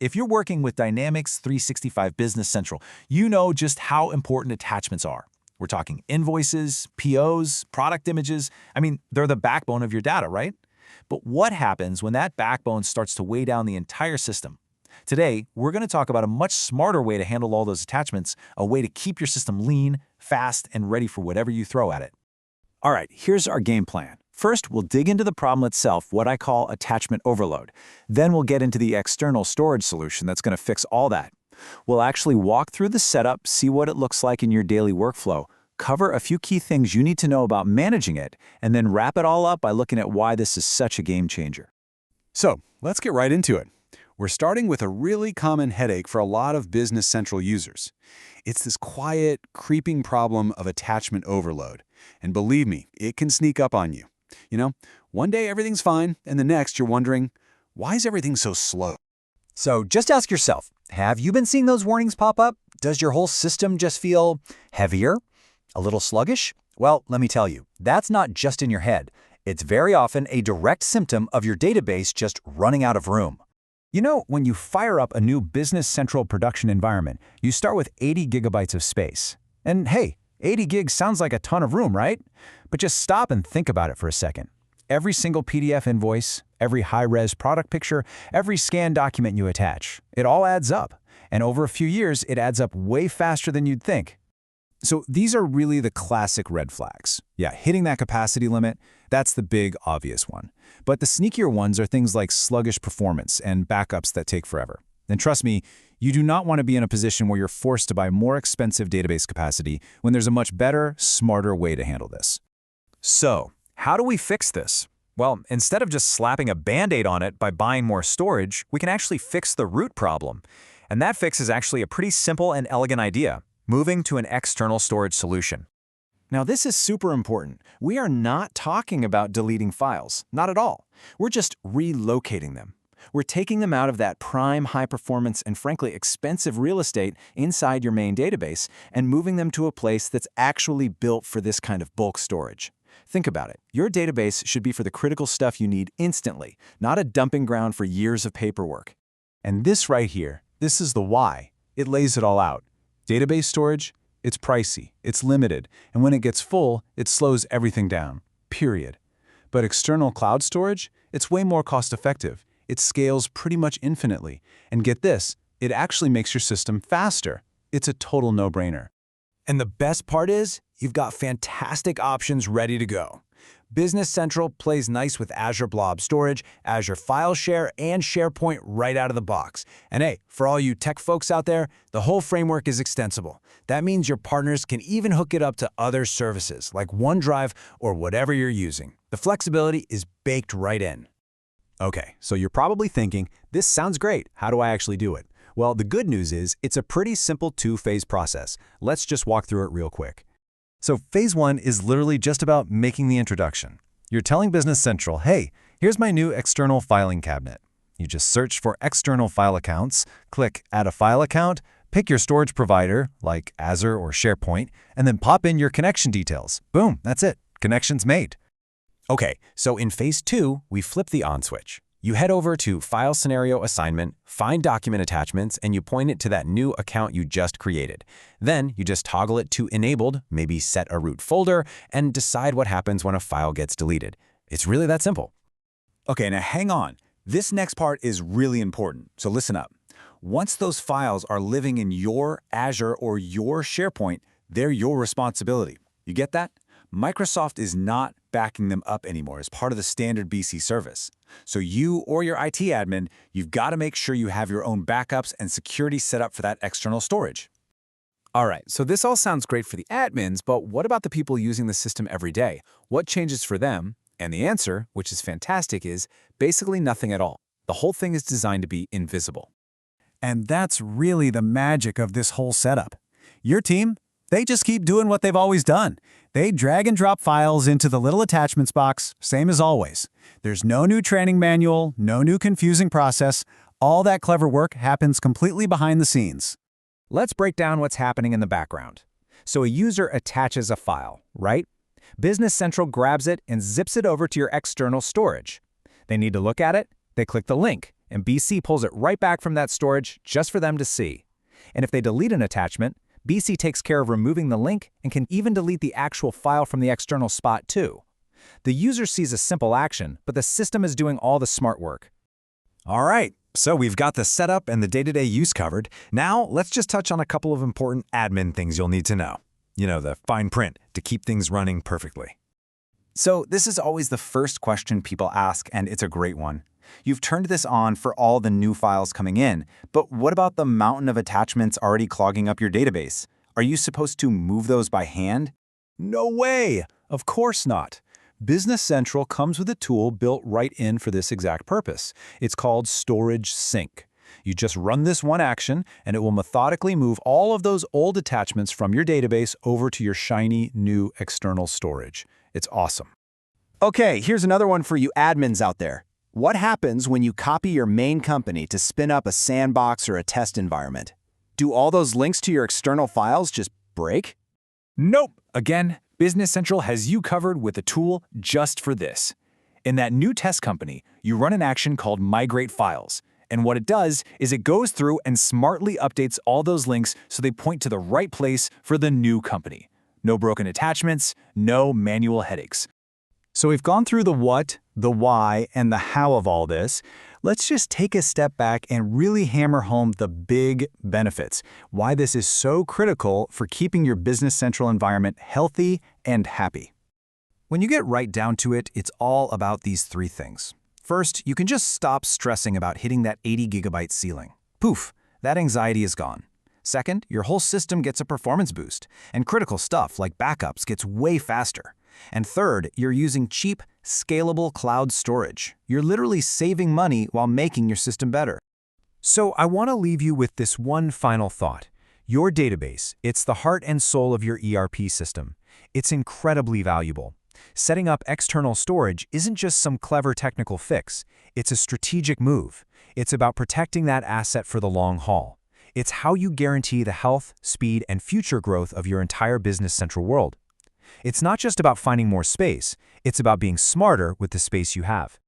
If you're working with Dynamics 365 Business Central, you know just how important attachments are. We're talking invoices, POs, product images. I mean, they're the backbone of your data, right? But what happens when that backbone starts to weigh down the entire system? Today, we're going to talk about a much smarter way to handle all those attachments, a way to keep your system lean, fast, and ready for whatever you throw at it. All right, here's our game plan. First, we'll dig into the problem itself, what I call attachment overload. Then we'll get into the external storage solution that's going to fix all that. We'll actually walk through the setup, see what it looks like in your daily workflow, cover a few key things you need to know about managing it, and then wrap it all up by looking at why this is such a game changer. So, let's get right into it. We're starting with a really common headache for a lot of Business Central users. It's this quiet, creeping problem of attachment overload. And believe me, it can sneak up on you. You know, one day everything's fine, and the next you're wondering, why is everything so slow? So just ask yourself, have you been seeing those warnings pop up? Does your whole system just feel heavier? A little sluggish? Well, let me tell you, that's not just in your head. It's very often a direct symptom of your database just running out of room. You know, when you fire up a new Business Central production environment, you start with 80 gigabytes of space. And hey, 80 gigs sounds like a ton of room, right? But just stop and think about it for a second. Every single PDF invoice, every high-res product picture, every scanned document you attach, it all adds up. And over a few years, it adds up way faster than you'd think. So these are really the classic red flags. Yeah, hitting that capacity limit, that's the big, obvious one. But the sneakier ones are things like sluggish performance and backups that take forever. And trust me, you do not want to be in a position where you're forced to buy more expensive database capacity when there's a much better, smarter way to handle this. So, how do we fix this? Well, instead of just slapping a Band-Aid on it by buying more storage, we can actually fix the root problem. And that fix is actually a pretty simple and elegant idea: moving to an external storage solution. Now, this is super important. We are not talking about deleting files, not at all. We're just relocating them. We're taking them out of that prime, high-performance, and frankly expensive real estate inside your main database and moving them to a place that's actually built for this kind of bulk storage. Think about it. Your database should be for the critical stuff you need instantly, not a dumping ground for years of paperwork. And this right here, this is the why. It lays it all out. Database storage, it's pricey, it's limited, and when it gets full, it slows everything down, period. But external cloud storage, it's way more cost-effective. It scales pretty much infinitely. And get this, it actually makes your system faster. It's a total no-brainer. And the best part is, you've got fantastic options ready to go. Business Central plays nice with Azure Blob Storage, Azure File Share, and SharePoint right out of the box. And hey, for all you tech folks out there, the whole framework is extensible. That means your partners can even hook it up to other services, like OneDrive or whatever you're using. The flexibility is baked right in. Okay, so you're probably thinking, this sounds great. How do I actually do it? Well, the good news is it's a pretty simple two-phase process. Let's just walk through it real quick. So phase one is literally just about making the introduction. You're telling Business Central, hey, here's my new external filing cabinet. You just search for external file accounts, click Add a File Account, pick your storage provider, like Azure or SharePoint, and then pop in your connection details. Boom, that's it. Connection's made. Okay, so in phase two, we flip the on switch. You head over to File Scenario Assignment, find Document Attachments, and you point it to that new account you just created. Then you just toggle it to Enabled, maybe set a root folder, and decide what happens when a file gets deleted. It's really that simple. Okay, now hang on. This next part is really important, so listen up. Once those files are living in your Azure or your SharePoint, they're your responsibility. You get that? Microsoft is not backing them up anymore as part of the standard BC service. So you or your IT admin, you've got to make sure you have your own backups and security set up for that external storage. All right, so this all sounds great for the admins, but what about the people using the system every day? What changes for them? And the answer, which is fantastic, is basically nothing at all. The whole thing is designed to be invisible. And that's really the magic of this whole setup. Your team, they just keep doing what they've always done. They drag and drop files into the little attachments box, same as always. There's no new training manual, no new confusing process. All that clever work happens completely behind the scenes. Let's break down what's happening in the background. So a user attaches a file, right? Business Central grabs it and zips it over to your external storage. They need to look at it, they click the link, and BC pulls it right back from that storage just for them to see. And if they delete an attachment, BC takes care of removing the link and can even delete the actual file from the external spot too. The user sees a simple action, but the system is doing all the smart work. All right, so we've got the setup and the day-to-day use covered. Now, let's just touch on a couple of important admin things you'll need to know. You know, the fine print to keep things running perfectly. So this is always the first question people ask, and it's a great one. You've turned this on for all the new files coming in, but what about the mountain of attachments already clogging up your database? Are you supposed to move those by hand? No way! Of course not. Business Central comes with a tool built right in for this exact purpose. It's called Storage Sync. You just run this one action, and it will methodically move all of those old attachments from your database over to your shiny new external storage. It's awesome. Okay, here's another one for you admins out there. What happens when you copy your main company to spin up a sandbox or a test environment? Do all those links to your external files just break? Nope! Again, Business Central has you covered with a tool just for this. In that new test company, you run an action called Migrate Files. And what it does is it goes through and smartly updates all those links so they point to the right place for the new company. No broken attachments, no manual headaches. So we've gone through the what, the why, and the how of all this. Let's just take a step back and really hammer home the big benefits, why this is so critical for keeping your Business Central environment healthy and happy. When you get right down to it, it's all about these three things. First, you can just stop stressing about hitting that 80 gigabyte ceiling. Poof, that anxiety is gone. Second, your whole system gets a performance boost, and critical stuff like backups gets way faster. And third, you're using cheap, scalable cloud storage. You're literally saving money while making your system better. So I want to leave you with this one final thought. Your database, it's the heart and soul of your ERP system. It's incredibly valuable. Setting up external storage isn't just some clever technical fix. It's a strategic move. It's about protecting that asset for the long haul. It's how you guarantee the health, speed, and future growth of your entire Business Central world. It's not just about finding more space, it's about being smarter with the space you have.